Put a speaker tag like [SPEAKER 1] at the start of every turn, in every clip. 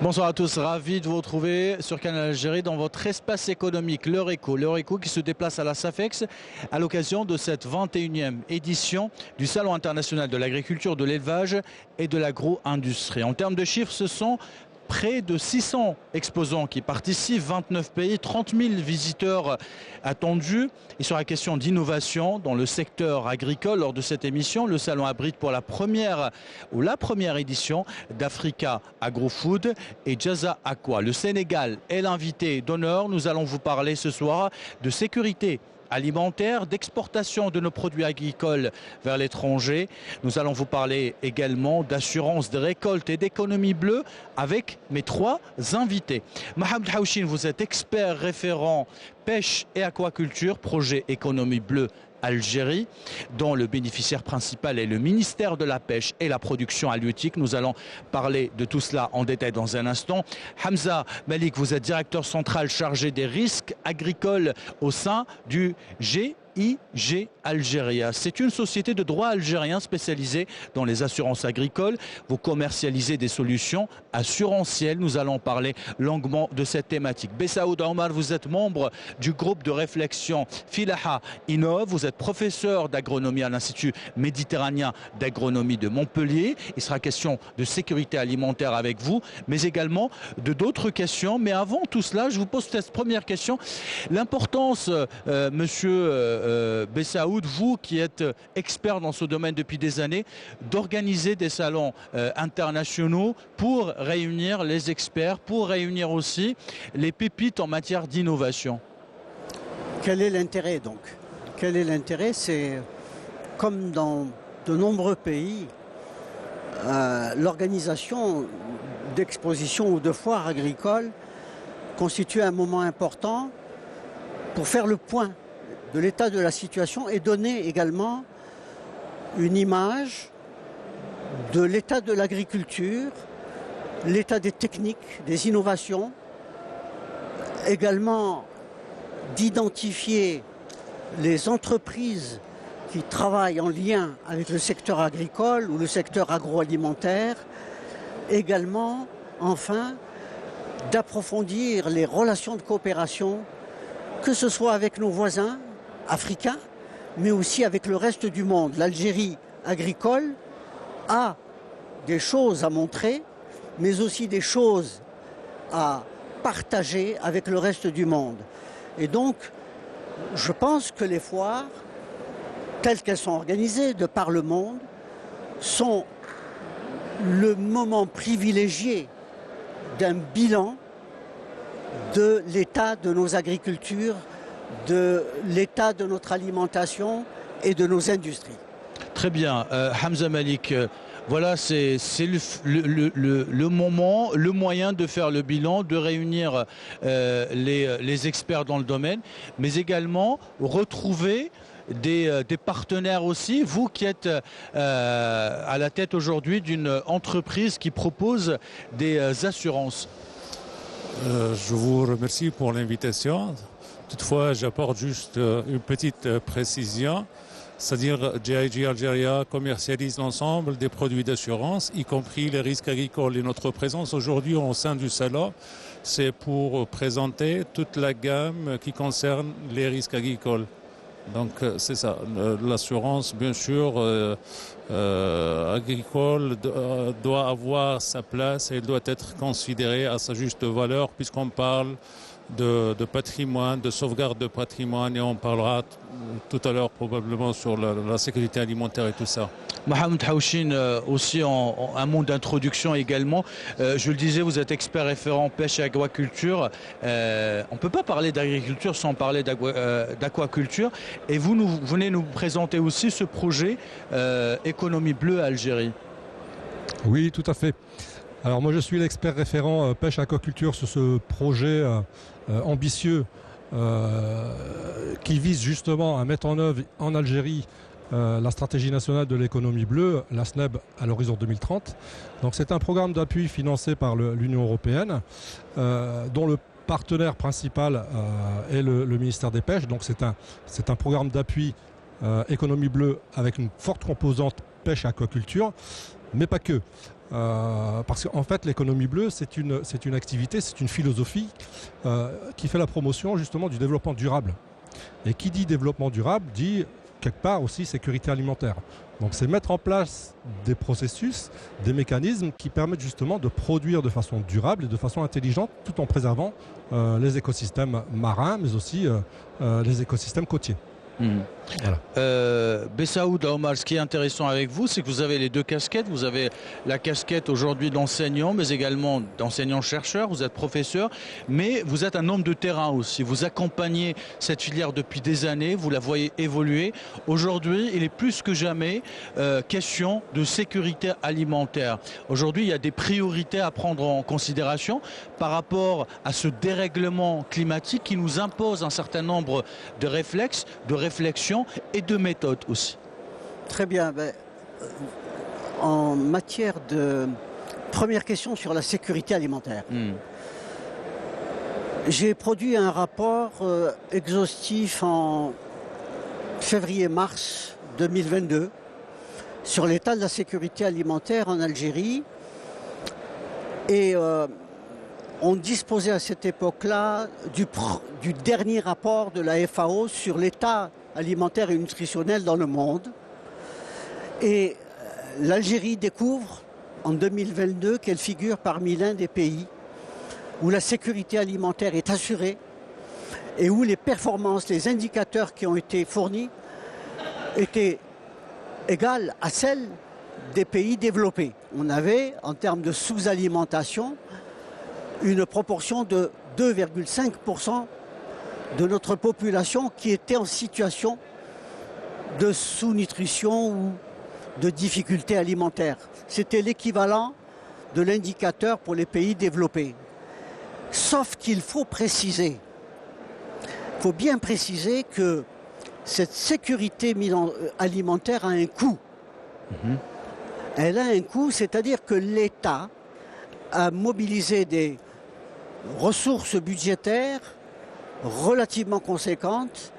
[SPEAKER 1] Bonsoir à tous, ravi de vous retrouver sur Canal Algérie dans votre espace économique, l'Heure Éco. L'Heure Éco qui se déplace à la SAFEX à l'occasion de cette 21e édition du Salon international de l'agriculture, de l'élevage et de l'agro-industrie. En termes de chiffres, ce sont près de 600 exposants qui participent, 29 pays, 30 000 visiteurs attendus. Il sera question d'innovation dans le secteur agricole. Lors de cette émission, le salon abrite pour la première édition d'Africa Agrofood et Jaza Aqua. Le Sénégal est l'invité d'honneur. Nous allons vous parler ce soir de sécurité alimentaire, d'exportation de nos produits agricoles vers l'étranger. Nous allons vous parler également d'assurance de récolte et d'économie bleue avec mes trois invités. Mohamed Haouchine, vous êtes expert référent pêche et aquaculture, projet économie bleue Algérie, dont le bénéficiaire principal est le ministère de la Pêche et la Production halieutique. Nous allons parler de tout cela en détail dans un instant. Hamza Malik, vous êtes directeur central chargé des risques agricoles au sein du GIG Algéria. C'est une société de droit algérien spécialisée dans les assurances agricoles. Vous commercialisez des solutions assurantielles. Nous allons parler longuement de cette thématique. Bessaoud Omar, vous êtes membre du groupe de réflexion Filaha Innov. Vous êtes professeur d'agronomie à l'Institut méditerranéen d'agronomie de Montpellier. Il sera question de sécurité alimentaire avec vous, mais également de d'autres questions. Mais avant tout cela, je vous pose cette première question. L'importance, monsieur Bessaoud, vous qui êtes expert dans ce domaine depuis des années, d'organiser des salons internationaux pour réunir les experts, pour réunir aussi les pépites en matière d'innovation.
[SPEAKER 2] Quel est l'intérêt donc? Quel est l'intérêt? C'est comme dans de nombreux pays, l'organisation d'expositions ou de foires agricoles constitue un moment important pour faire le point de l'état de la situation et donner également une image de l'état de l'agriculture, l'état des techniques, des innovations, également d'identifier les entreprises qui travaillent en lien avec le secteur agricole ou le secteur agroalimentaire, également, enfin, d'approfondir les relations de coopération, que ce soit avec nos voisins africains, mais aussi avec le reste du monde. L'Algérie agricole a des choses à montrer, mais aussi des choses à partager avec le reste du monde. Et donc, je pense que les foires, telles qu'elles sont organisées de par le monde, sont le moment privilégié d'un bilan de l'état de nos agricultures, de l'état de notre alimentation et de nos industries.
[SPEAKER 1] Très bien. Hamza Malik, voilà, c'est le moment, le moyen de faire le bilan, de réunir les experts dans le domaine, mais également retrouver des partenaires aussi. Vous qui êtes à la tête aujourd'hui d'une entreprise qui propose des assurances.
[SPEAKER 3] Je vous remercie pour l'invitation. Toutefois, j'apporte juste une petite précision. C'est-à-dire GIG Algeria commercialise l'ensemble des produits d'assurance, y compris les risques agricoles. Et notre présence aujourd'hui au sein du salon, c'est pour présenter toute la gamme qui concerne les risques agricoles. Donc c'est ça, l'assurance bien sûr agricole doit avoir sa place et doit être considérée à sa juste valeur puisqu'on parle de patrimoine, de sauvegarde de patrimoine et on parlera tout à l'heure probablement sur la sécurité alimentaire et tout ça.
[SPEAKER 1] Mohamed Haouchine, aussi un mot d'introduction également. Je le disais, vous êtes expert référent pêche et aquaculture. On ne peut pas parler d'agriculture sans parler d'aquaculture. Et vous venez nous présenter aussi ce projet économie bleue Algérie.
[SPEAKER 4] Oui, tout à fait. Alors moi je suis l'expert référent pêche et aquaculture sur ce projet ambitieux qui vise justement à mettre en œuvre en Algérie la stratégie nationale de l'économie bleue, la SNEB, à l'horizon 2030. Donc c'est un programme d'appui financé par l'Union européenne dont le partenaire principal est le ministère des Pêches. Donc c'est un programme d'appui économie bleue avec une forte composante pêche et aquaculture. Mais pas que. Parce qu'en fait, l'économie bleue, c'est une activité, c'est une philosophie qui fait la promotion justement du développement durable. Et qui dit développement durable dit quelque part aussi sécurité alimentaire. Donc c'est mettre en place des processus, des mécanismes qui permettent justement de produire de façon durable et de façon intelligente tout en préservant les écosystèmes marins mais aussi les écosystèmes côtiers.
[SPEAKER 1] Voilà. Bessaoud Omar, ce qui est intéressant avec vous, c'est que vous avez les deux casquettes. Vous avez la casquette aujourd'hui d'enseignant, mais également d'enseignant-chercheur. Vous êtes professeur, mais vous êtes un homme de terrain aussi. Vous accompagnez cette filière depuis des années, vous la voyez évoluer. Aujourd'hui, il est plus que jamais question de sécurité alimentaire. Aujourd'hui, il y a des priorités à prendre en considération par rapport à ce dérèglement climatique qui nous impose un certain nombre de réflexes, de réflexion et de méthode aussi.
[SPEAKER 2] Très bien. En matière de première question sur la sécurité alimentaire, j'ai produit un rapport exhaustif en février-mars 2022 sur l'état de la sécurité alimentaire en Algérie et on disposait à cette époque-là du dernier rapport de la FAO sur l'état alimentaire et nutritionnel dans le monde. Et l'Algérie découvre en 2022 qu'elle figure parmi l'un des pays où la sécurité alimentaire est assurée et où les performances, les indicateurs qui ont été fournis étaient égales à celles des pays développés. On avait, en termes de sous-alimentation, une proportion de 2,5% de notre population qui était en situation de sous-nutrition ou de difficultés alimentaires. C'était l'équivalent de l'indicateur pour les pays développés. Sauf qu'il faut préciser, il faut bien préciser que cette sécurité alimentaire a un coût. Elle a un coût, c'est-à-dire que l'État a mobilisé des ressources budgétaires relativement conséquentes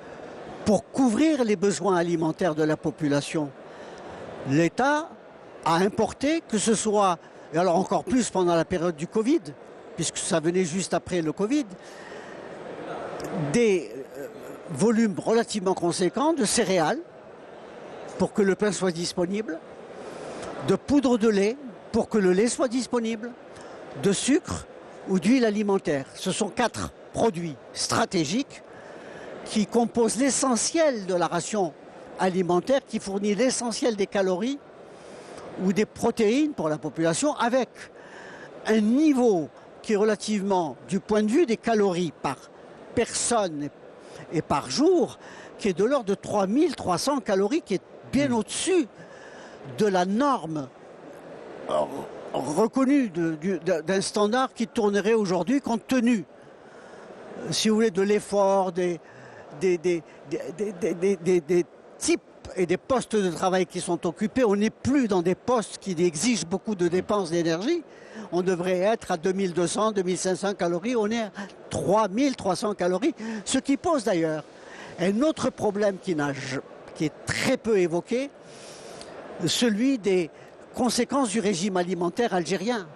[SPEAKER 2] pour couvrir les besoins alimentaires de la population. L'État a importé, que ce soit, et alors encore plus pendant la période du Covid, puisque ça venait juste après le Covid, des volumes relativement conséquents de céréales pour que le pain soit disponible, de poudre de lait pour que le lait soit disponible, de sucre ou d'huile alimentaire. Ce sont 4 produits stratégiques qui composent l'essentiel de la ration alimentaire, qui fournit l'essentiel des calories ou des protéines pour la population, avec un niveau qui est relativement, du point de vue des calories par personne et par jour, qui est de l'ordre de 3300 calories, qui est bien au-dessus de la norme reconnu d'un standard qui tournerait aujourd'hui compte tenu, si vous voulez, de l'effort, des types et des postes de travail qui sont occupés. On n'est plus dans des postes qui exigent beaucoup de dépenses d'énergie. On devrait être à 2200, 2500 calories. On est à 3300 calories, ce qui pose d'ailleurs un autre problème qui est très peu évoqué, celui des conséquences du régime alimentaire algérien.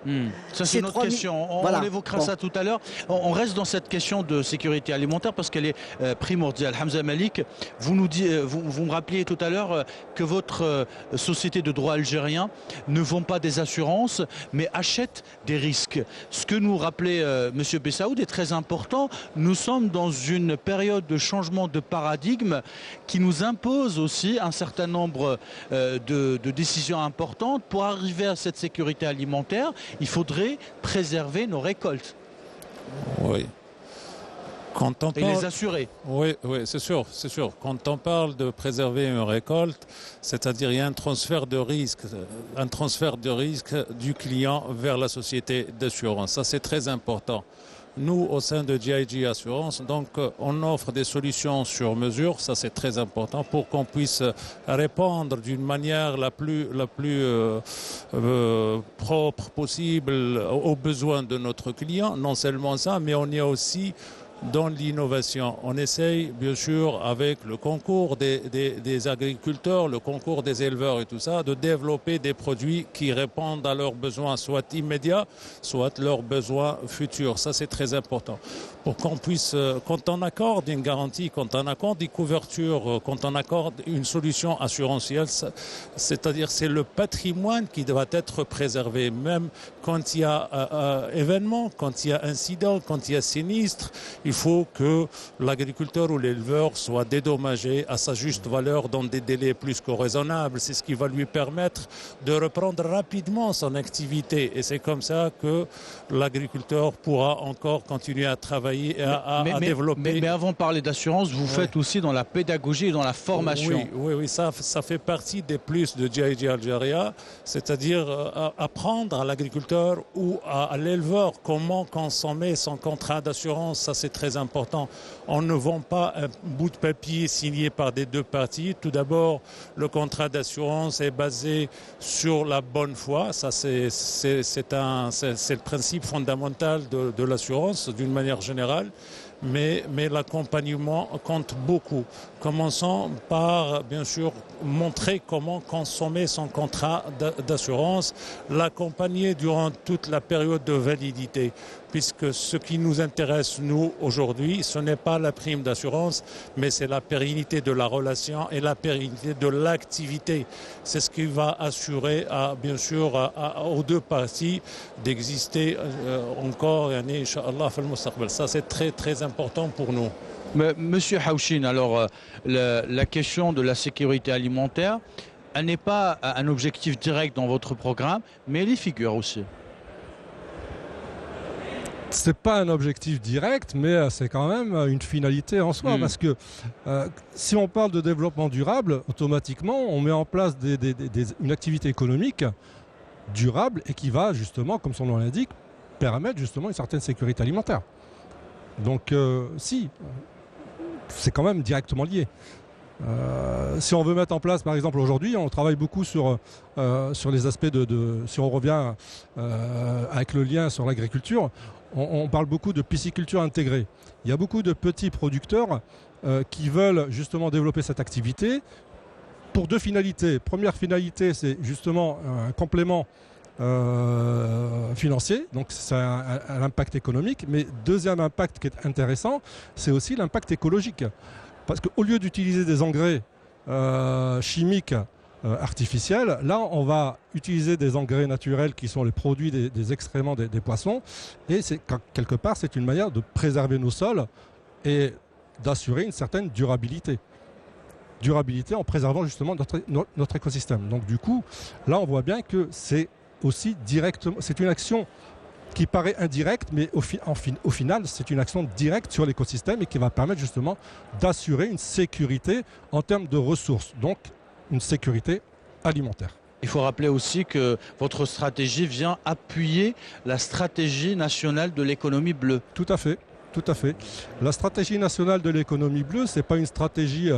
[SPEAKER 1] Ça, c'est une autre question. On évoquera ça tout à l'heure. On reste dans cette question de sécurité alimentaire parce qu'elle est primordiale. Hamza Malik, vous me rappeliez tout à l'heure que votre société de droit algérien ne vend pas des assurances, mais achète des risques. Ce que nous rappelait M. Bessaoud est très important. Nous sommes dans une période de changement de paradigme qui nous impose aussi un certain nombre de décisions importantes. Pour arriver à cette sécurité alimentaire, il faudrait préserver nos récoltes.
[SPEAKER 3] Oui.
[SPEAKER 1] Et les assurer.
[SPEAKER 3] Oui, c'est sûr. Quand on parle de préserver une récolte, c'est-à-dire il y a un transfert de risque du client vers la société d'assurance. Ça, c'est très important. Nous, au sein de GIG Assurance, donc, on offre des solutions sur mesure, ça c'est très important, pour qu'on puisse répondre d'une manière la plus propre possible aux besoins de notre client. Non seulement ça, mais on est aussi dans l'innovation. On essaye, bien sûr, avec le concours des agriculteurs, le concours des éleveurs et tout ça, de développer des produits qui répondent à leurs besoins, soit immédiats, soit leurs besoins futurs. Ça, c'est très important. Pour qu'on puisse, quand on accorde une garantie, quand on accorde une couverture, quand on accorde une solution assurantielle, c'est-à-dire c'est le patrimoine qui doit être préservé, même quand il y a événement, quand il y a incident, quand il y a sinistre, il faut que l'agriculteur ou l'éleveur soit dédommagé à sa juste valeur dans des délais plus que raisonnables. C'est ce qui va lui permettre de reprendre rapidement son activité. Et c'est comme ça que l'agriculteur pourra encore continuer à travailler et à développer.
[SPEAKER 1] Mais avant de parler d'assurance, vous faites aussi dans la pédagogie et dans la formation.
[SPEAKER 3] Oui, ça fait partie des plus de GIG Algeria, c'est-à-dire apprendre à l'agriculteur ou à l'éleveur comment consommer son contrat d'assurance. Ça, c'est très important. On ne vend pas un bout de papier signé par des deux parties. Tout d'abord, le contrat d'assurance est basé sur la bonne foi. Ça, c'est le principe fondamental de l'assurance d'une manière générale. Mais l'accompagnement compte beaucoup. Commençons par, bien sûr, montrer comment consommer son contrat d'assurance, l'accompagner durant toute la période de validité, puisque ce qui nous intéresse, nous, aujourd'hui, ce n'est pas la prime d'assurance, mais c'est la pérennité de la relation et la pérennité de l'activité. C'est ce qui va assurer, bien sûr, aux deux parties d'exister encore, Inch'Allah, fil mustaqbal. Ça, c'est très, très important pour nous.
[SPEAKER 1] Monsieur Hawchin, alors la question de la sécurité alimentaire, elle n'est pas un objectif direct dans votre programme, mais elle y figure aussi.
[SPEAKER 4] C'est pas un objectif direct, mais c'est quand même une finalité en soi. Parce que si on parle de développement durable, automatiquement, on met en place une activité économique durable et qui va justement, comme son nom l'indique, permettre justement une certaine sécurité alimentaire. Donc c'est quand même directement lié. Si on veut mettre en place, par exemple, aujourd'hui, on travaille beaucoup sur les aspects si on revient avec le lien sur l'agriculture, on parle beaucoup de pisciculture intégrée. Il y a beaucoup de petits producteurs qui veulent justement développer cette activité pour deux finalités. Première finalité, c'est justement un complément financier, donc c'est un impact économique, mais deuxième impact qui est intéressant, c'est aussi l'impact écologique. Parce qu'au lieu d'utiliser des engrais chimiques artificiels, là on va utiliser des engrais naturels qui sont les produits des excréments des poissons, et quelque part c'est une manière de préserver nos sols et d'assurer une certaine durabilité. Durabilité en préservant justement notre écosystème. Donc du coup, là on voit bien que c'est aussi directement, c'est une action qui paraît indirecte, mais au final, c'est une action directe sur l'écosystème et qui va permettre justement d'assurer une sécurité en termes de ressources, donc une sécurité alimentaire.
[SPEAKER 1] Il faut rappeler aussi que votre stratégie vient appuyer la stratégie nationale de l'économie bleue.
[SPEAKER 4] Tout à fait, tout à fait. La stratégie nationale de l'économie bleue, c'est pas une stratégie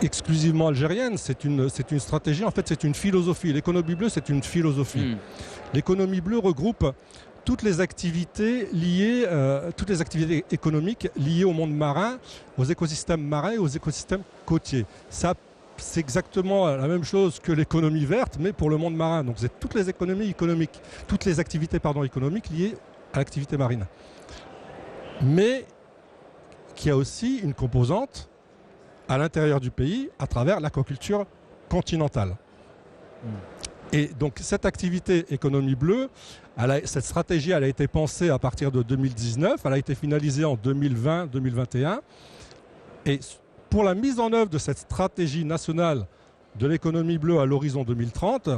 [SPEAKER 4] exclusivement algérienne, c'est une stratégie, en fait c'est une philosophie. L'économie bleue, c'est une philosophie. L'économie bleue regroupe toutes les activités liées, toutes les activités économiques liées au monde marin, aux écosystèmes marins et aux écosystèmes côtiers. Ça, c'est exactement la même chose que l'économie verte, mais pour le monde marin. Donc c'est toutes les toutes les activités économiques liées à l'activité marine. Mais qui a aussi une composante à l'intérieur du pays à travers l'aquaculture continentale. Et donc cette activité économie bleue, cette stratégie, elle a été pensée à partir de 2019, elle a été finalisée en 2020-2021. Et pour la mise en œuvre de cette stratégie nationale de l'économie bleue à l'horizon 2030,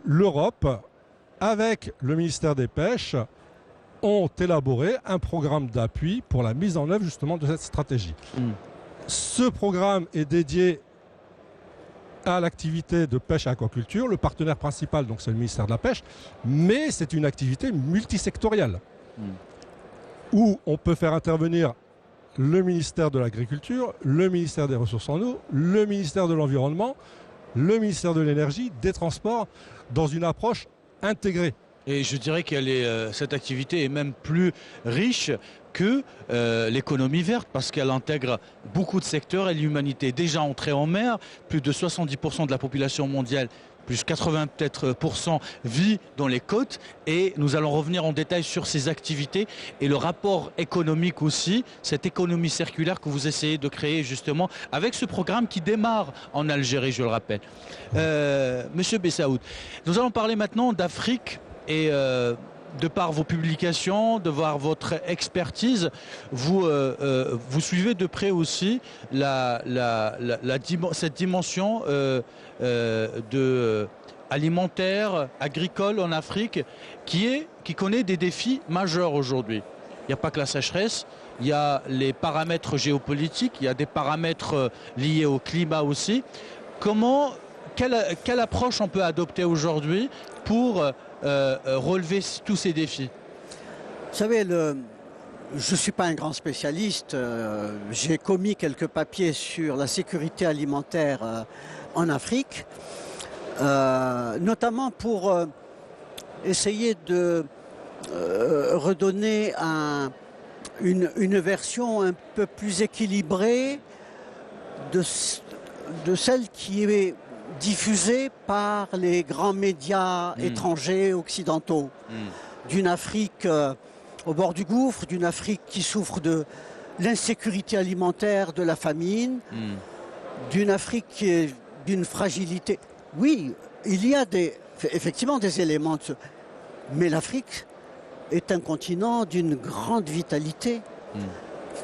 [SPEAKER 4] l'Europe, avec le ministère des Pêches, ont élaboré un programme d'appui pour la mise en œuvre justement de cette stratégie. Ce programme est dédié à l'activité de pêche et aquaculture. Le partenaire principal, donc, c'est le ministère de la Pêche, mais c'est une activité multisectorielle où on peut faire intervenir le ministère de l'Agriculture, le ministère des Ressources en eau, le ministère de l'Environnement, le ministère de l'Énergie, des Transports, dans une approche intégrée.
[SPEAKER 1] Et je dirais qu'elle est, cette activité est même plus riche que l'économie verte parce qu'elle intègre beaucoup de secteurs et l'humanité est déjà entrée en mer. Plus de 70% de la population mondiale, plus 80 peut-être % vit dans les côtes et nous allons revenir en détail sur ces activités et le rapport économique aussi, cette économie circulaire que vous essayez de créer justement avec ce programme qui démarre en Algérie, je le rappelle. Monsieur Bessaoud, nous allons parler maintenant d'Afrique et de par vos publications, de voir votre expertise, vous suivez de près aussi cette dimension alimentaire, agricole en Afrique, qui connaît des défis majeurs aujourd'hui. Il n'y a pas que la sécheresse, il y a les paramètres géopolitiques, il y a des paramètres liés au climat aussi. Quelle approche on peut adopter aujourd'hui pour relever tous ces défis?
[SPEAKER 2] Vous savez, je ne suis pas un grand spécialiste. J'ai commis quelques papiers sur la sécurité alimentaire en Afrique, notamment pour essayer de redonner une version un peu plus équilibrée de celle qui est diffusée par les grands médias étrangers, occidentaux, d'une Afrique au bord du gouffre, d'une Afrique qui souffre de l'insécurité alimentaire, de la famine, d'une Afrique qui est d'une fragilité. Oui, il y a effectivement des éléments, mais l'Afrique est un continent d'une grande vitalité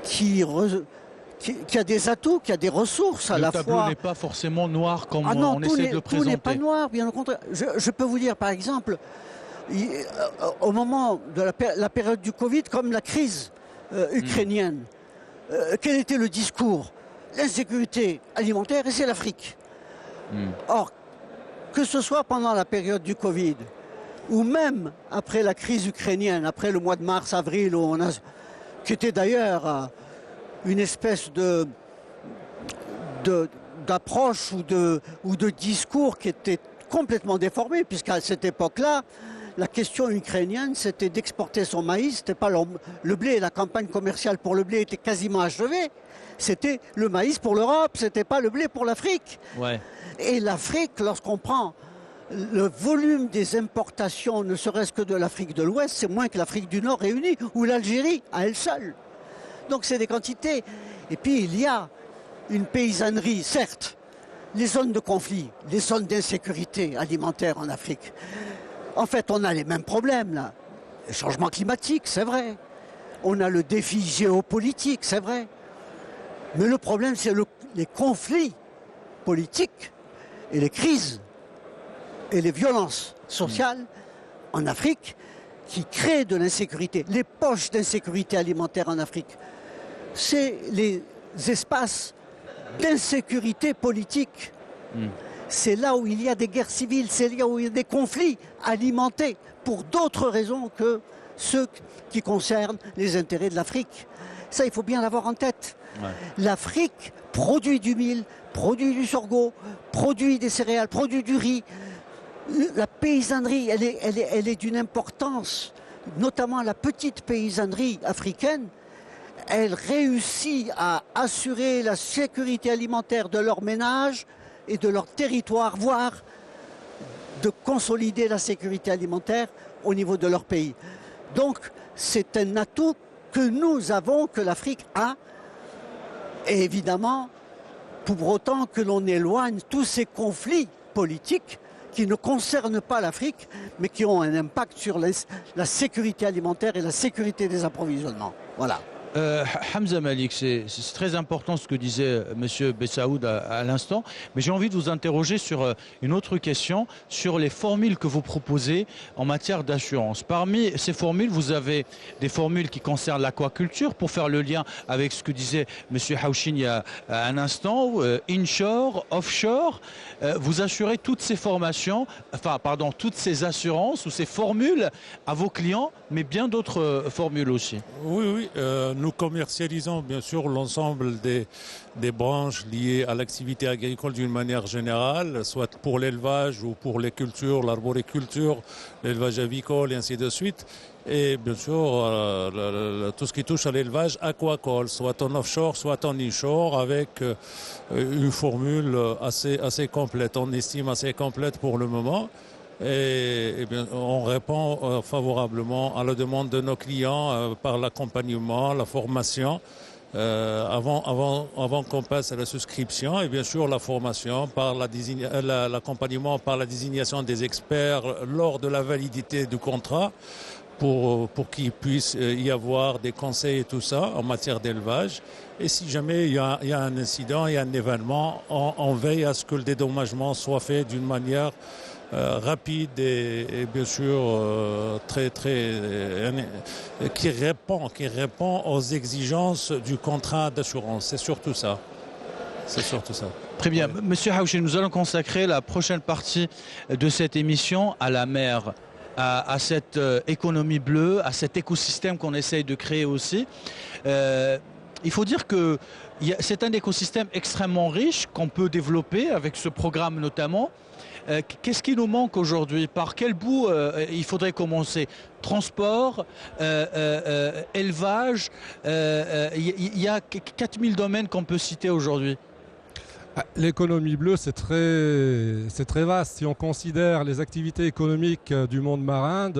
[SPEAKER 2] qui a des atouts, qui a des ressources à la fois.
[SPEAKER 1] Le tableau n'est pas forcément noir comme
[SPEAKER 2] non,
[SPEAKER 1] on essaie de le présenter.
[SPEAKER 2] Tout n'est pas noir, bien au contraire. Je peux vous dire, par exemple, au moment de la période du Covid, comme la crise ukrainienne, quel était le discours? L'insécurité alimentaire, et c'est l'Afrique. Or, que ce soit pendant la période du Covid, ou même après la crise ukrainienne, après le mois de mars, avril, qui était d'ailleurs une espèce d'approche ou de discours qui était complètement déformé, puisqu'à cette époque-là, la question ukrainienne, c'était d'exporter son maïs, c'était pas le blé, la campagne commerciale pour le blé était quasiment achevée, c'était le maïs pour l'Europe, c'était pas le blé pour l'Afrique.
[SPEAKER 1] Ouais.
[SPEAKER 2] Et l'Afrique, lorsqu'on prend le volume des importations, ne serait-ce que de l'Afrique de l'Ouest, c'est moins que l'Afrique du Nord réunie, ou l'Algérie à elle seule. Donc c'est des quantités. Et puis il y a une paysannerie, certes, les zones de conflit, les zones d'insécurité alimentaire en Afrique. En fait, on a les mêmes problèmes là. Le changement climatique, c'est vrai. On a le défi géopolitique, c'est vrai. Mais le problème, c'est les conflits politiques et les crises et les violences sociales en Afrique qui créent de l'insécurité. Les poches d'insécurité alimentaire en Afrique, c'est les espaces d'insécurité politique. C'est là où il y a des guerres civiles, c'est là où il y a des conflits alimentés pour d'autres raisons que ceux qui concernent les intérêts de l'Afrique. Ça, il faut bien l'avoir en tête. Ouais. L'Afrique produit du mil, produit du sorgho, produit des céréales, produit du riz. La paysannerie, elle est d'une importance, notamment la petite paysannerie africaine. Elle réussit à assurer la sécurité alimentaire de leur ménage et de leur territoire, voire de consolider la sécurité alimentaire au niveau de leur pays. Donc, c'est un atout que nous avons, que l'Afrique a, et évidemment, pour autant que l'on éloigne tous ces conflits politiques qui ne concernent pas l'Afrique, mais qui ont un impact sur la sécurité alimentaire et la sécurité des approvisionnements. Voilà.
[SPEAKER 1] Hamza Malik, c'est très important ce que disait M. Bessaoud à l'instant, mais j'ai envie de vous interroger sur une autre question, sur les formules que vous proposez en matière d'assurance. Parmi ces formules, vous avez des formules qui concernent l'aquaculture, pour faire le lien avec ce que disait M. Hauchin il y a un instant, inshore, offshore. Vous assurez toutes ces formations, toutes ces assurances ou ces formules à vos clients, mais bien d'autres formules aussi.
[SPEAKER 3] Oui, nous commercialisons bien sûr l'ensemble des branches liées à l'activité agricole d'une manière générale, soit pour l'élevage ou pour les cultures, l'arboriculture, l'élevage avicole et ainsi de suite. Et bien sûr, tout ce qui touche à l'élevage aquacole, soit en offshore, soit en inshore, avec une formule assez complète, on estime assez complète pour le moment. Et bien, on répond favorablement à la demande de nos clients par l'accompagnement, la formation, avant qu'on passe à la souscription, et bien sûr la formation, par l'accompagnement par la désignation des experts lors de la validité du contrat, pour qu'il puisse y avoir des conseils et tout ça en matière d'élevage. Et si jamais il y a un incident, il y a un événement, on veille à ce que le dédommagement soit fait d'une manière rapide et bien sûr qui répond aux exigences du contrat d'assurance. C'est surtout ça.
[SPEAKER 1] Très bien. Monsieur Haouchi, nous allons consacrer la prochaine partie de cette émission à la mer, à cette économie bleue, à cet écosystème qu'on essaye de créer aussi. Il faut dire que c'est un écosystème extrêmement riche qu'on peut développer avec ce programme notamment. Qu'est-ce qui nous manque aujourd'hui? Par quel bout il faudrait commencer? Transport, élevage, il y a 4000 domaines qu'on peut citer aujourd'hui.
[SPEAKER 4] L'économie bleue, c'est très vaste. Si on considère les activités économiques du monde marin,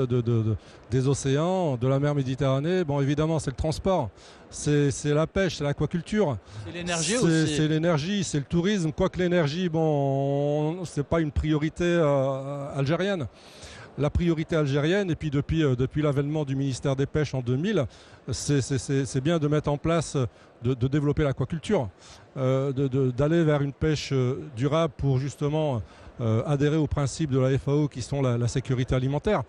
[SPEAKER 4] des océans, de la mer Méditerranée, bon, évidemment, c'est le transport, c'est la pêche, c'est l'aquaculture.
[SPEAKER 1] C'est l'énergie aussi.
[SPEAKER 4] C'est l'énergie, c'est le tourisme. Quoique l'énergie, bon, c'est pas une priorité algérienne. La priorité algérienne, et puis depuis l'avènement du ministère des Pêches en 2000, c'est bien de mettre en place, de développer l'aquaculture, d'aller vers une pêche durable pour justement adhérer aux principes de la FAO qui sont la sécurité alimentaire.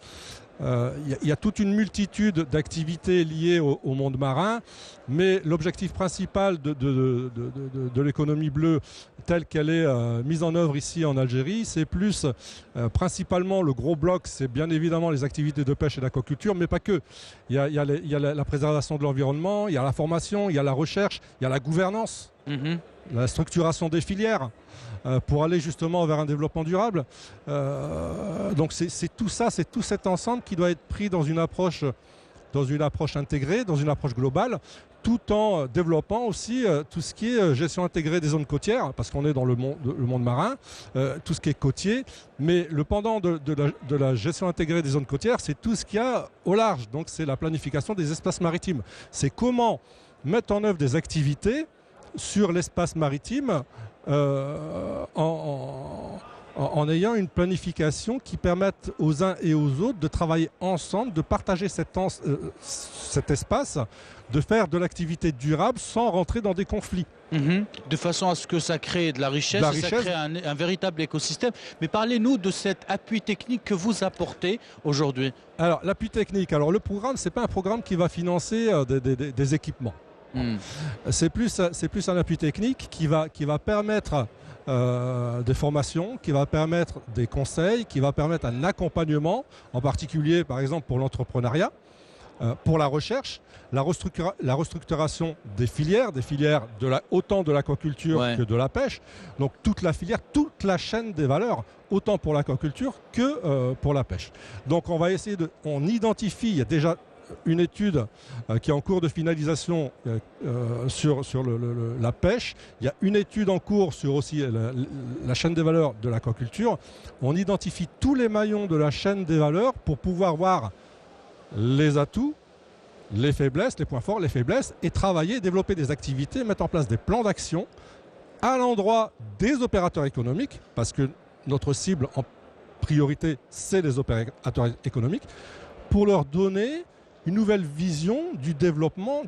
[SPEAKER 4] Il y a toute une multitude d'activités liées au monde marin, mais l'objectif principal de l'économie bleue telle qu'elle est mise en œuvre ici en Algérie, c'est plus principalement le gros bloc, c'est bien évidemment les activités de pêche et d'aquaculture, mais pas que. Il y a la préservation de l'environnement, il y a la formation, il y a la recherche, il y a la gouvernance, la structuration des filières. Pour aller justement vers un développement durable. Donc c'est tout ça, c'est tout cet ensemble qui doit être pris dans une approche intégrée, dans une approche globale, tout en développant aussi tout ce qui est gestion intégrée des zones côtières, parce qu'on est dans le monde marin, tout ce qui est côtier, mais le pendant de la gestion intégrée des zones côtières, c'est tout ce qu'il y a au large, donc c'est la planification des espaces maritimes. C'est comment mettre en œuvre des activités sur l'espace maritime en ayant une planification qui permette aux uns et aux autres de travailler ensemble, de partager cet espace, de faire de l'activité durable sans rentrer dans des conflits.
[SPEAKER 1] De façon à ce que ça crée de la richesse, ça crée un véritable écosystème. Mais parlez-nous de cet appui technique que vous apportez aujourd'hui.
[SPEAKER 4] Alors, l'appui technique, le programme, ce n'est pas un programme qui va financer des équipements. C'est plus un appui technique qui va permettre des formations, qui va permettre des conseils, qui va permettre un accompagnement, en particulier par exemple pour l'entrepreneuriat, pour la recherche, la restructuration des filières autant de l'aquaculture que de la pêche, donc toute la filière, toute la chaîne des valeurs, autant pour l'aquaculture que pour la pêche. Donc on identifie, il y a déjà une étude qui est en cours de finalisation sur la pêche. Il y a une étude en cours sur aussi la chaîne des valeurs de l'aquaculture. On identifie tous les maillons de la chaîne des valeurs pour pouvoir voir les atouts, les faiblesses, les points forts, les faiblesses, et travailler, développer des activités, mettre en place des plans d'action à l'endroit des opérateurs économiques, parce que notre cible en priorité, c'est les opérateurs économiques, pour leur donner une nouvelle vision du développement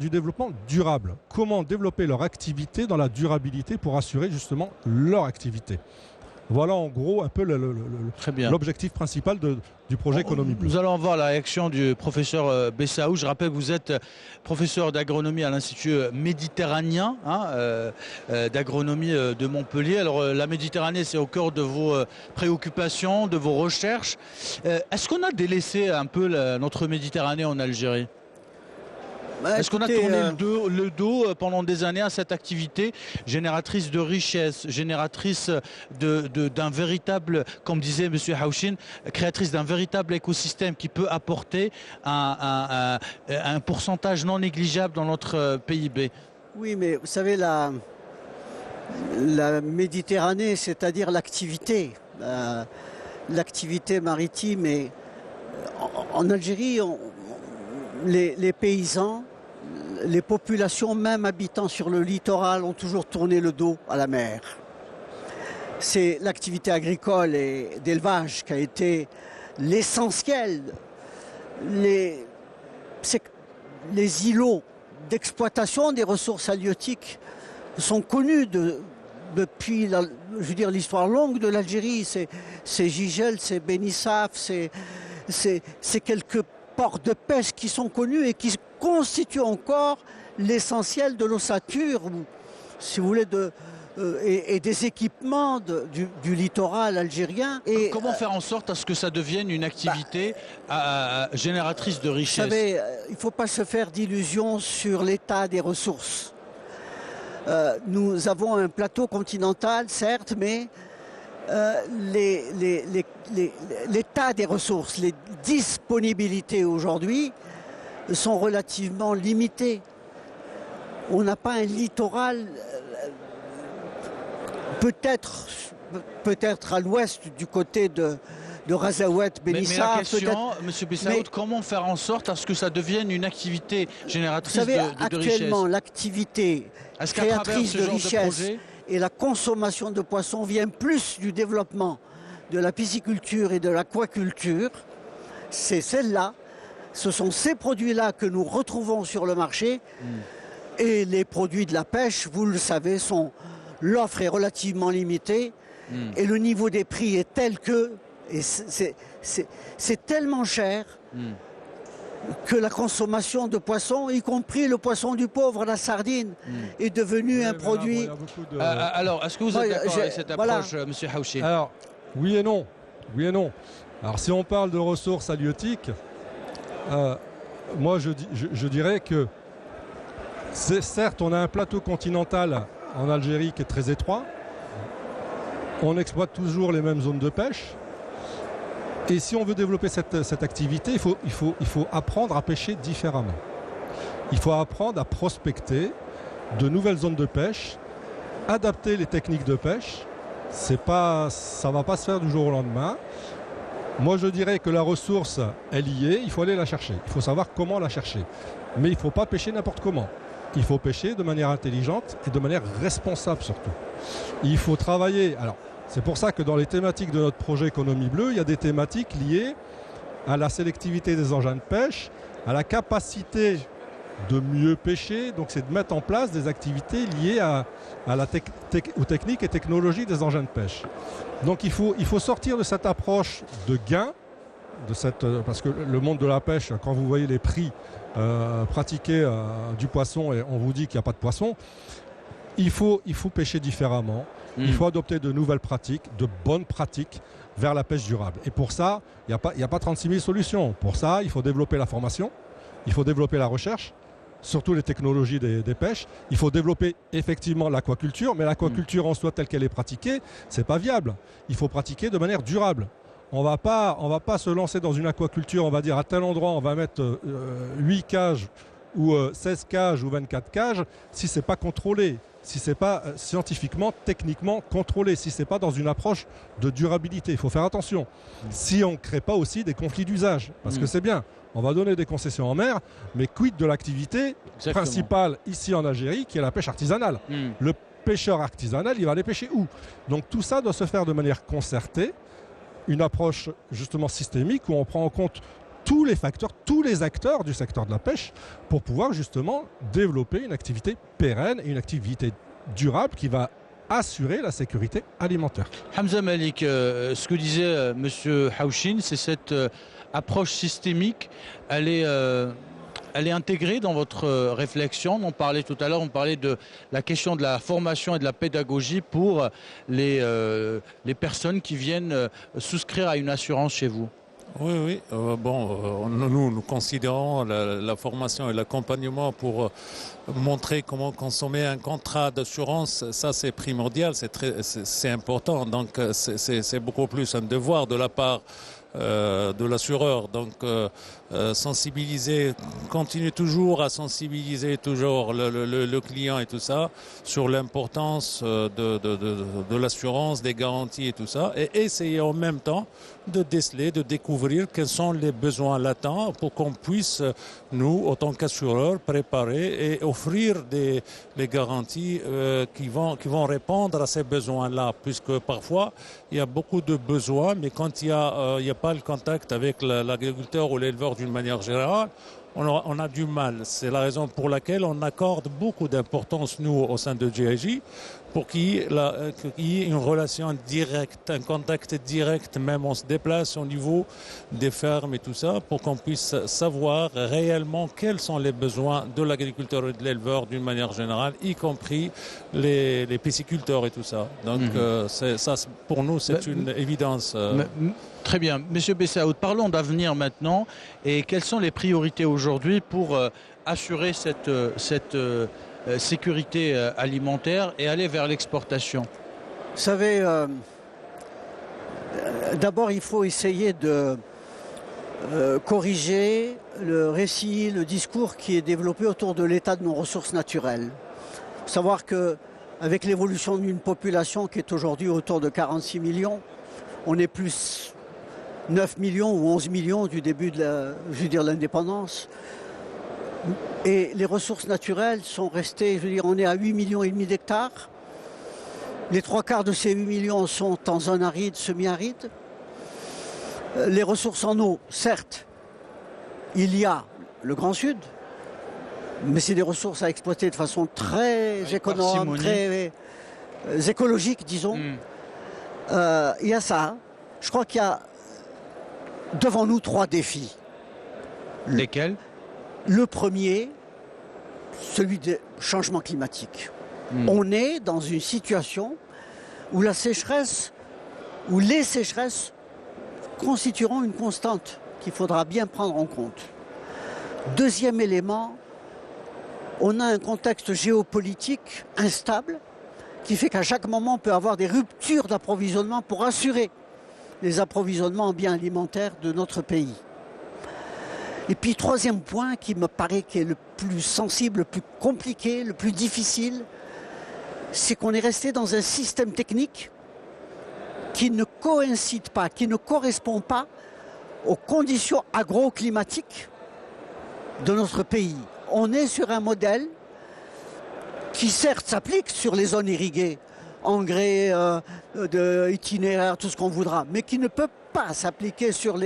[SPEAKER 4] durable. Comment développer leur activité dans la durabilité pour assurer justement leur activité. Voilà en gros un peu l'objectif principal du projet Économie Bleue.
[SPEAKER 1] Nous allons voir la réaction du professeur Bessaou. Je rappelle que vous êtes professeur d'agronomie à l'Institut méditerranéen d'agronomie de Montpellier. Alors la Méditerranée, c'est au cœur de vos préoccupations, de vos recherches. Est-ce qu'on a délaissé un peu notre Méditerranée en Algérie? Est-ce qu'on a tourné le dos pendant des années à cette activité génératrice de richesse, génératrice d'un véritable, comme disait M. Houchin, créatrice d'un véritable écosystème qui peut apporter un pourcentage non négligeable dans notre PIB?
[SPEAKER 2] Oui, mais vous savez, la Méditerranée, c'est-à-dire l'activité maritime, et en Algérie, les paysans, les populations même habitant sur le littoral ont toujours tourné le dos à la mer. C'est l'activité agricole et d'élevage qui a été l'essentiel. Les îlots d'exploitation des ressources halieutiques sont connus depuis l'histoire longue de l'Algérie. C'est Gigel, c'est Benissaf, c'est quelques ports de pêche qui sont connus et qui constituent encore l'essentiel de l'ossature, si vous voulez, et des équipements du littoral algérien. Et
[SPEAKER 1] comment faire en sorte à ce que ça devienne une activité génératrice de richesse?
[SPEAKER 2] Vous savez, il ne faut pas se faire d'illusions sur l'état des ressources. Nous avons un plateau continental, certes, mais l'état des ressources, les disponibilités aujourd'hui sont relativement limitées. On n'a pas un littoral, peut-être à l'ouest du côté de Razaouet, Benissa.
[SPEAKER 1] Mais la question, M. Bissaoud, comment faire en sorte à ce que ça devienne une activité génératrice de richesse?
[SPEAKER 2] Actuellement, l'activité créatrice de richesse et la consommation de poissons vient plus du développement de la pisciculture et de l'aquaculture. C'est celle-là, ce sont ces produits-là que nous retrouvons sur le marché. Et les produits de la pêche, vous le savez, l'offre est relativement limitée et le niveau des prix est tel que, et c'est tellement cher que la consommation de poissons, y compris le poisson du pauvre, la sardine, est devenue un produit...
[SPEAKER 1] alors, est-ce que vous êtes d'accord avec cette approche, M. Houchin?
[SPEAKER 4] Alors, oui et non. Oui et non. Alors, si on parle de ressources halieutiques, moi, je dirais que, certes, on a un plateau continental en Algérie qui est très étroit. On exploite toujours les mêmes zones de pêche. Et si on veut développer cette activité, il faut apprendre à pêcher différemment. Il faut apprendre à prospecter de nouvelles zones de pêche, adapter les techniques de pêche. Ça ne va pas se faire du jour au lendemain. Moi, je dirais que la ressource, elle y est, il faut aller la chercher. Il faut savoir comment la chercher. Mais il ne faut pas pêcher n'importe comment. Il faut pêcher de manière intelligente et de manière responsable surtout. Il faut travailler. Alors, c'est pour ça que dans les thématiques de notre projet Économie Bleue, il y a des thématiques liées à la sélectivité des engins de pêche, à la capacité de mieux pêcher. Donc, c'est de mettre en place des activités liées aux techniques et technologies des engins de pêche. Donc, il faut sortir de cette approche de gain, parce que le monde de la pêche, quand vous voyez les prix pratiqués du poisson et on vous dit qu'il n'y a pas de poisson, il faut pêcher différemment. Il faut adopter de nouvelles pratiques, de bonnes pratiques vers la pêche durable. Et pour ça, il n'y a pas 36 000 solutions. Pour ça, il faut développer la formation, il faut développer la recherche, surtout les technologies des pêches. Il faut développer effectivement l'aquaculture, mais l'aquaculture en soi telle qu'elle est pratiquée, ce n'est pas viable. Il faut pratiquer de manière durable. On va pas se lancer dans une aquaculture, on va dire à tel endroit, on va mettre 8 cages ou 16 cages ou 24 cages, si ce n'est pas contrôlé, si ce n'est pas scientifiquement, techniquement contrôlé, si ce n'est pas dans une approche de durabilité. Il faut faire attention. Si on ne crée pas aussi des conflits d'usage, parce que c'est bien, on va donner des concessions en mer, mais quid de l'activité principale ici en Algérie, qui est la pêche artisanale. Le pêcheur artisanal, il va aller pêcher où? Donc tout ça doit se faire de manière concertée, une approche justement systémique où on prend en compte tous les facteurs, tous les acteurs du secteur de la pêche pour pouvoir justement développer une activité pérenne et une activité durable qui va assurer la sécurité alimentaire.
[SPEAKER 1] Hamza Malik, ce que disait M. Houchin, c'est cette approche systémique, elle est intégrée dans votre réflexion. On parlait tout à l'heure, on parlait de la question de la formation et de la pédagogie pour les personnes qui viennent souscrire à une assurance chez vous.
[SPEAKER 3] Oui, oui. Nous considérons la formation et l'accompagnement pour montrer comment consommer un contrat d'assurance. Ça, c'est primordial, c'est important. Donc, c'est beaucoup plus un devoir de la part de l'assureur. Donc, sensibiliser, continue toujours à sensibiliser toujours le client et tout ça sur l'importance de l'assurance, des garanties et tout ça, et essayer en même temps de déceler, de découvrir quels sont les besoins latents pour qu'on puisse, nous, autant qu'assureurs, préparer et offrir des garanties qui vont répondre à ces besoins-là, puisque parfois, il y a beaucoup de besoins, mais quand il n'y a pas le contact avec l'agriculteur ou l'éleveur d'une manière générale, on a du mal. C'est la raison pour laquelle on accorde beaucoup d'importance, nous, au sein de GIJ, pour qu'il y ait une relation directe, un contact direct, même on se déplace au niveau des fermes et tout ça, pour qu'on puisse savoir réellement quels sont les besoins de l'agriculteur et de l'éleveur d'une manière générale, y compris les pisciculteurs et tout ça. Donc ça, pour nous, c'est une évidence.
[SPEAKER 1] Très bien. Monsieur Bessaoud, parlons d'avenir maintenant. Et quelles sont les priorités aujourd'hui pour assurer cette sécurité alimentaire et aller vers l'exportation?
[SPEAKER 2] Vous savez, d'abord il faut essayer de corriger le récit, le discours qui est développé autour de l'état de nos ressources naturelles. Il faut savoir qu'avec l'évolution d'une population qui est aujourd'hui autour de 46 millions, on est plus 9 millions ou 11 millions du début de l'indépendance. Et les ressources naturelles sont restées, on est à 8,5 millions d'hectares. Les 3/4 de ces 8 millions sont en zone aride, semi-aride. Les ressources en eau, certes, il y a le Grand Sud, mais c'est des ressources à exploiter de façon très économe, très écologique, disons. Il y a ça. Je crois qu'il y a devant nous 3 défis.
[SPEAKER 1] Lesquels?
[SPEAKER 2] Le premier, celui du changement climatique. On est dans une situation où la sécheresse, où les sécheresses constitueront une constante qu'il faudra bien prendre en compte. Deuxième élément, on a un contexte géopolitique instable qui fait qu'à chaque moment on peut avoir des ruptures d'approvisionnement pour assurer les approvisionnements en biens alimentaires de notre pays. Et puis troisième point qui me paraît qui est le plus sensible, le plus compliqué, le plus difficile, c'est qu'on est resté dans un système technique qui ne coïncide pas, qui ne correspond pas aux conditions agroclimatiques de notre pays. On est sur un modèle qui certes s'applique sur les zones irriguées, engrais, itinéraire, tout ce qu'on voudra, mais qui ne peut pas s'appliquer sur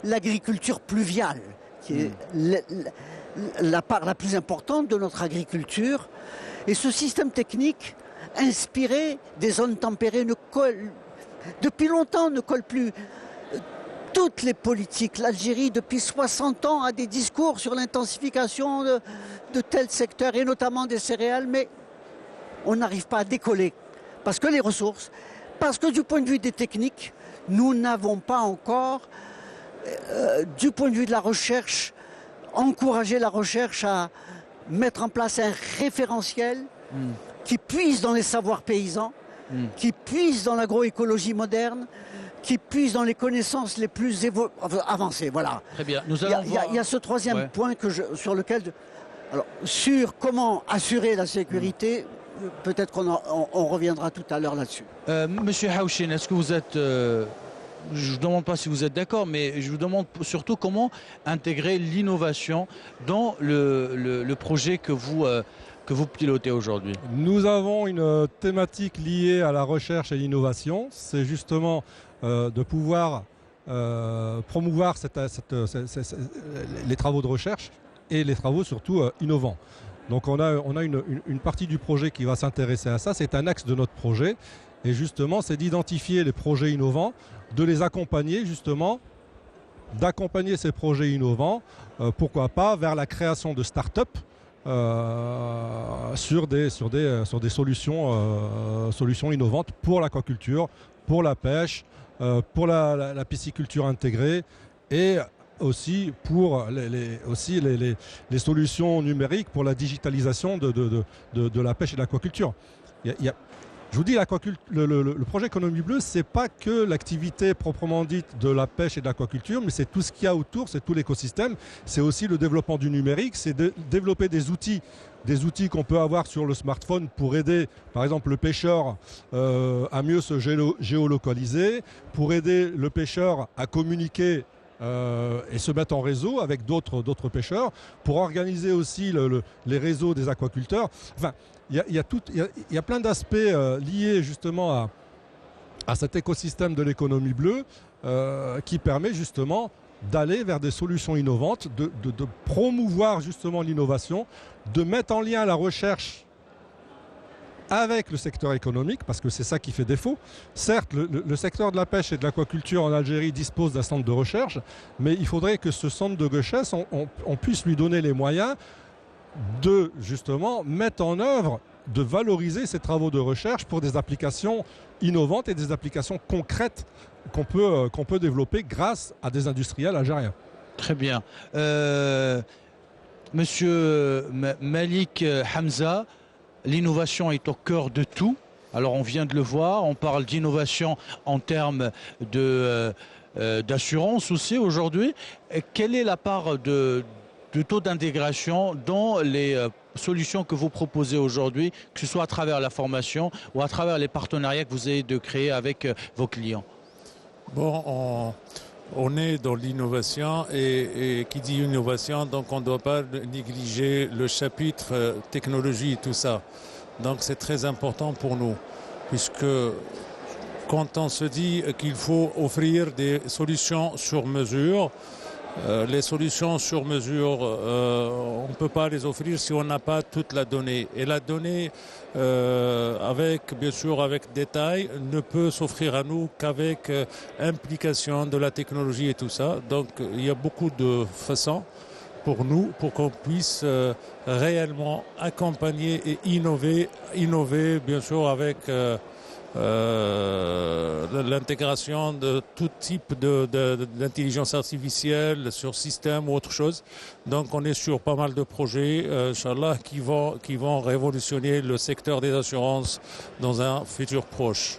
[SPEAKER 2] l'agriculture pluviale, qui est la part la plus importante de notre agriculture. Et ce système technique inspiré des zones tempérées depuis longtemps ne colle plus. Toutes les politiques, l'Algérie depuis 60 ans a des discours sur l'intensification de tels secteurs et notamment des céréales, mais on n'arrive pas à décoller parce que les ressources, parce que du point de vue des techniques, nous n'avons pas encore, du point de vue de la recherche, encouragé la recherche à mettre en place un référentiel qui puise dans les savoirs paysans, qui puise dans l'agroécologie moderne, qui puise dans les connaissances les plus avancées. Voilà.
[SPEAKER 1] Très bien.
[SPEAKER 2] Il y a ce troisième point sur lequel... Alors, sur comment assurer la sécurité, peut-être qu'on reviendra tout à l'heure là-dessus.
[SPEAKER 1] Monsieur Houchin, est-ce que vous êtes... je ne vous demande pas si vous êtes d'accord, mais je vous demande surtout comment intégrer l'innovation dans le projet que vous pilotez aujourd'hui.
[SPEAKER 4] Nous avons une thématique liée à la recherche et l'innovation. C'est justement de pouvoir promouvoir les travaux de recherche et les travaux surtout innovants. Donc on a une partie du projet qui va s'intéresser à ça. C'est un axe de notre projet. Et justement, c'est d'identifier les projets innovants, de les accompagner justement, d'accompagner ces projets innovants, pourquoi pas, vers la création de start-up sur des solutions innovantes pour l'aquaculture, pour la pêche, pour la pisciculture intégrée et aussi pour les solutions numériques pour la digitalisation de la pêche et de l'aquaculture. Je vous dis, le projet Économie Bleue, ce n'est pas que l'activité proprement dite de la pêche et de l'aquaculture, mais c'est tout ce qu'il y a autour, c'est tout l'écosystème. C'est aussi le développement du numérique, c'est de développer des outils qu'on peut avoir sur le smartphone pour aider, par exemple, le pêcheur à mieux se géolocaliser, pour aider le pêcheur à communiquer et se mettre en réseau avec d'autres pêcheurs, pour organiser aussi les réseaux des aquaculteurs. Enfin, il y a plein d'aspects liés justement à cet écosystème de l'économie bleue qui permet justement d'aller vers des solutions innovantes, de promouvoir justement l'innovation, de mettre en lien la recherche avec le secteur économique, parce que c'est ça qui fait défaut. Certes, le secteur de la pêche et de l'aquaculture en Algérie dispose d'un centre de recherche, mais il faudrait que ce centre de recherche, on puisse lui donner les moyens de justement mettre en œuvre, de valoriser ces travaux de recherche pour des applications innovantes et des applications concrètes qu'on peut développer grâce à des industriels algériens.
[SPEAKER 1] Très bien. Monsieur Malik Hamza, l'innovation est au cœur de tout. Alors on vient de le voir, on parle d'innovation en termes d'assurance aussi aujourd'hui. Quelle est la part de taux d'intégration dans les solutions que vous proposez aujourd'hui, que ce soit à travers la formation ou à travers les partenariats que vous avez de créer avec vos clients?
[SPEAKER 3] Bon, on est dans l'innovation et qui dit innovation, donc on ne doit pas négliger le chapitre technologie et tout ça. Donc c'est très important pour nous, puisque quand on se dit qu'il faut offrir des solutions sur mesure, les solutions sur mesure, on ne peut pas les offrir si on n'a pas toute la donnée. Et la donnée, bien sûr avec détail, ne peut s'offrir à nous qu'avec implication de la technologie et tout ça. Donc il y a beaucoup de façons pour nous, pour qu'on puisse réellement accompagner et innover bien sûr avec l'intégration de tout type d'intelligence artificielle sur système ou autre chose. Donc on est sur pas mal de projets, Inch'Allah, qui vont révolutionner le secteur des assurances dans un futur proche.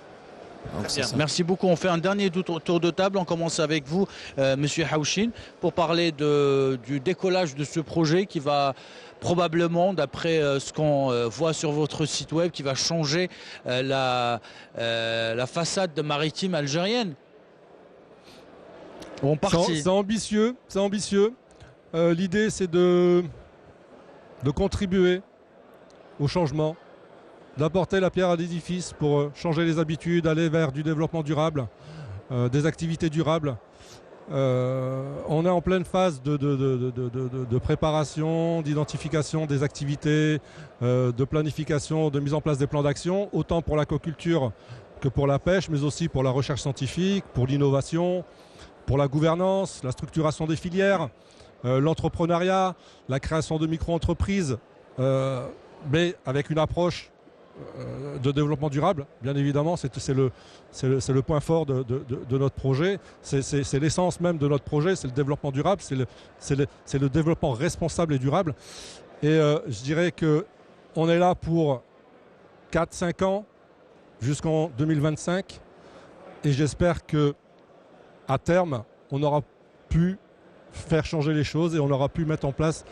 [SPEAKER 1] Merci beaucoup. On fait un dernier tour de table. On commence avec vous, Monsieur Hawchin, pour parler du décollage de ce projet qui va probablement, d'après ce qu'on voit sur votre site web, qui va changer la façade maritime algérienne.
[SPEAKER 4] C'est ambitieux. L'idée, c'est de contribuer au changement, d'apporter la pierre à l'édifice pour changer les habitudes, aller vers du développement durable, des activités durables. On est en pleine phase de préparation, d'identification des activités, de planification, de mise en place des plans d'action, autant pour l'aquaculture que pour la pêche, mais aussi pour la recherche scientifique, pour l'innovation, pour la gouvernance, la structuration des filières, l'entrepreneuriat, la création de micro-entreprises, mais avec une approche de développement durable, bien évidemment, c'est le point fort de notre projet, c'est l'essence même de notre projet, c'est le développement durable, c'est le développement responsable et durable. Et je dirais qu'on est là pour 4-5 ans jusqu'en 2025 et j'espère qu'à terme, on aura pu faire changer les choses et on aura pu mettre en place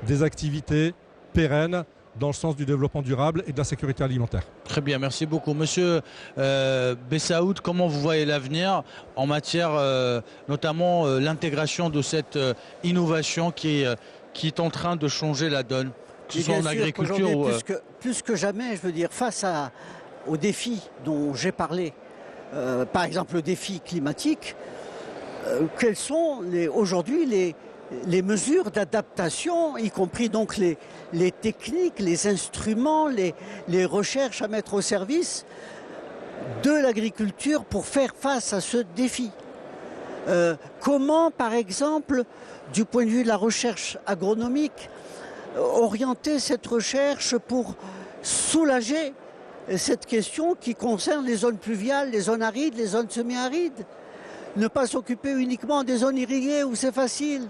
[SPEAKER 4] des activités pérennes dans le sens du développement durable et de la sécurité alimentaire.
[SPEAKER 1] Très bien, merci beaucoup. Monsieur Bessaoud, comment vous voyez l'avenir en matière, notamment l'intégration de cette innovation qui est en train de changer la donne, que ce soit en agriculture ou...
[SPEAKER 2] Plus que jamais, je veux dire, face aux défis dont j'ai parlé, par exemple le défi climatique, quelles sont aujourd'hui les mesures d'adaptation, y compris donc les techniques, les instruments, les recherches à mettre au service de l'agriculture pour faire face à ce défi. Comment, par exemple, du point de vue de la recherche agronomique, orienter cette recherche pour soulager cette question qui concerne les zones pluviales, les zones arides, les zones semi-arides. Ne pas s'occuper uniquement des zones irriguées où c'est facile,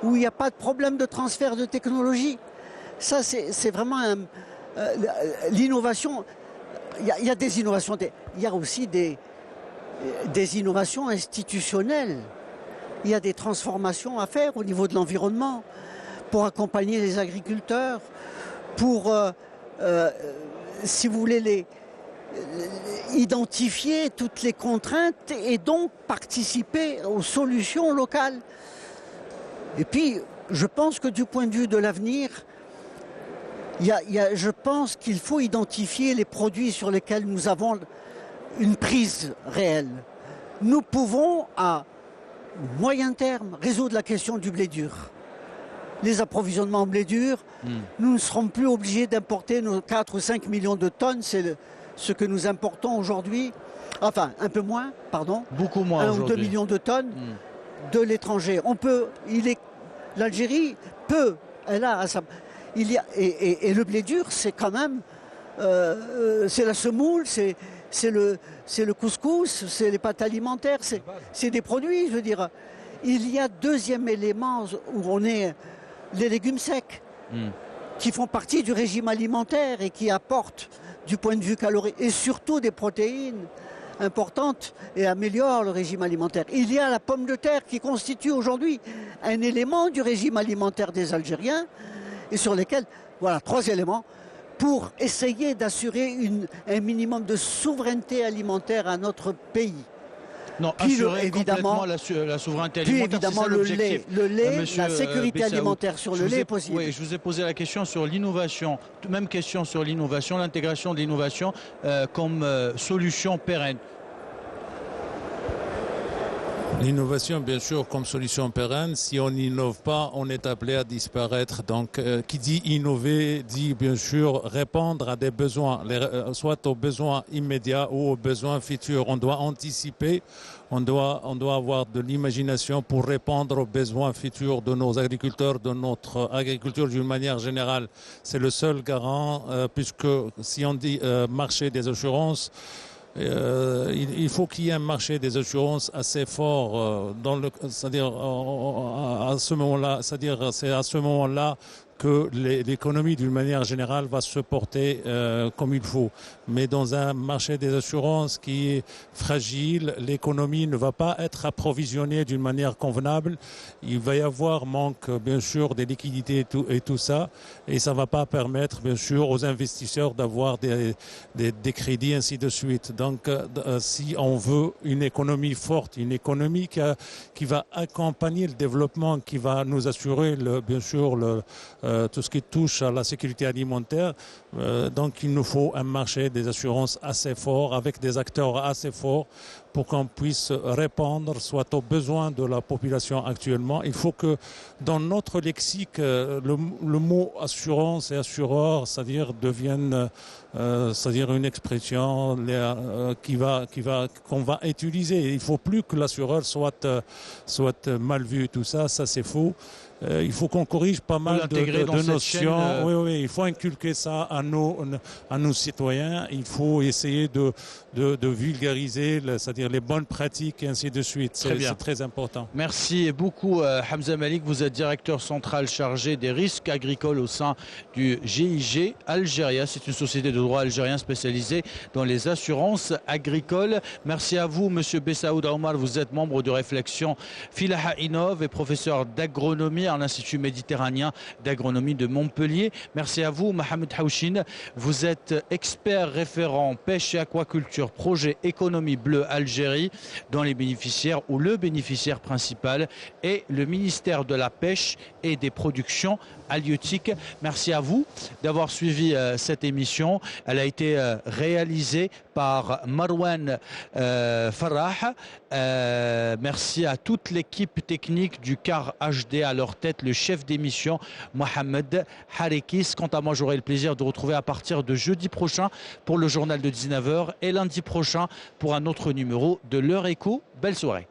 [SPEAKER 2] où il n'y a pas de problème de transfert de technologie. Ça, c'est vraiment l'innovation. Il y a des innovations, il y a aussi des innovations institutionnelles. Il y a des transformations à faire au niveau de l'environnement pour accompagner les agriculteurs, pour, si vous voulez, identifier toutes les contraintes et donc participer aux solutions locales. Et puis, je pense que du point de vue de l'avenir, je pense qu'il faut identifier les produits sur lesquels nous avons une prise réelle. Nous pouvons, à moyen terme, résoudre la question du blé dur. Les approvisionnements en blé dur, nous ne serons plus obligés d'importer nos 4 ou 5 millions de tonnes. C'est ce que nous importons aujourd'hui. Enfin, un peu moins, pardon.
[SPEAKER 1] Beaucoup moins
[SPEAKER 2] 1 ou 2 millions de tonnes de l'étranger. L'Algérie peut, elle a... Et le blé dur, c'est quand même... c'est la semoule, c'est le couscous, c'est les pâtes alimentaires, c'est des produits, je veux dire. Il y a deuxième élément où on est les légumes secs, qui font partie du régime alimentaire et qui apportent, du point de vue calorique, et surtout des protéines importantes et améliorent le régime alimentaire. Il y a la pomme de terre qui constitue aujourd'hui un élément du régime alimentaire des Algériens et sur lesquels, voilà, 3 éléments, pour essayer d'assurer un minimum de souveraineté alimentaire à notre pays.
[SPEAKER 1] Non, puis assurer complètement la souveraineté alimentaire,
[SPEAKER 2] évidemment
[SPEAKER 1] c'est ça l'objectif.
[SPEAKER 2] Le lait, la sécurité alimentaire sur le lait est possible.
[SPEAKER 1] Oui, je vous ai posé la question sur l'innovation. Même question sur l'innovation, l'intégration de l'innovation comme solution pérenne.
[SPEAKER 3] L'innovation, bien sûr, comme solution pérenne. Si on n'innove pas, on est appelé à disparaître. Donc, qui dit innover, dit bien sûr répondre à des besoins, soit aux besoins immédiats ou aux besoins futurs. On doit anticiper, on doit avoir de l'imagination pour répondre aux besoins futurs de nos agriculteurs, de notre agriculture d'une manière générale. C'est le seul garant, puisque si on dit marché des assurances, il faut qu'il y ait un marché des assurances assez fort c'est-à-dire à ce moment-là, c'est à ce moment-là que l'économie d'une manière générale va se porter comme il faut. Mais dans un marché des assurances qui est fragile, l'économie ne va pas être approvisionnée d'une manière convenable. Il va y avoir manque, bien sûr, des liquidités et tout ça. Et ça ne va pas permettre, bien sûr, aux investisseurs d'avoir des crédits, ainsi de suite. Donc, si on veut une économie forte, une économie qui va accompagner le développement, qui va nous assurer, bien sûr, tout ce qui touche à la sécurité alimentaire. Donc il nous faut un marché des assurances assez fort, avec des acteurs assez forts pour qu'on puisse répondre soit aux besoins de la population actuellement. Il faut que dans notre lexique, le mot assurance et assureur, c'est-à-dire devienne c'est-à-dire une expression qu'on va utiliser. Il ne faut plus que l'assureur soit mal vu, tout ça c'est faux. Il faut qu'on corrige pas mal de notions. Oui, il faut inculquer ça à nos citoyens. Il faut essayer de vulgariser, c'est-à-dire les bonnes pratiques et ainsi de suite. C'est très important.
[SPEAKER 1] Merci beaucoup Hamza Malik. Vous êtes directeur central chargé des risques agricoles au sein du GIG Algéria. C'est une société de droit algérien spécialisée dans les assurances agricoles. Merci à vous, Monsieur Bessaoud Omar. Vous êtes membre de Réflexion Filaha Innov et professeur d'agronomie à l'Institut méditerranéen d'agronomie de Montpellier. Merci à vous, Mohamed Haouchine. Vous êtes expert référent pêche et aquaculture, projet économie bleue Algérie, dont les bénéficiaires ou le bénéficiaire principal est le ministère de la Pêche et des Productions halieutiques. Merci à vous d'avoir suivi cette émission. Elle a été réalisée par Marwan Farah. Merci à toute l'équipe technique du CAR HD, à leur tête le chef d'émission Mohamed Harikis. Quant à moi, j'aurai le plaisir de retrouver à partir de jeudi prochain pour le journal de 19h et lundi prochain pour un autre numéro de l'Heure Écho. Belle soirée.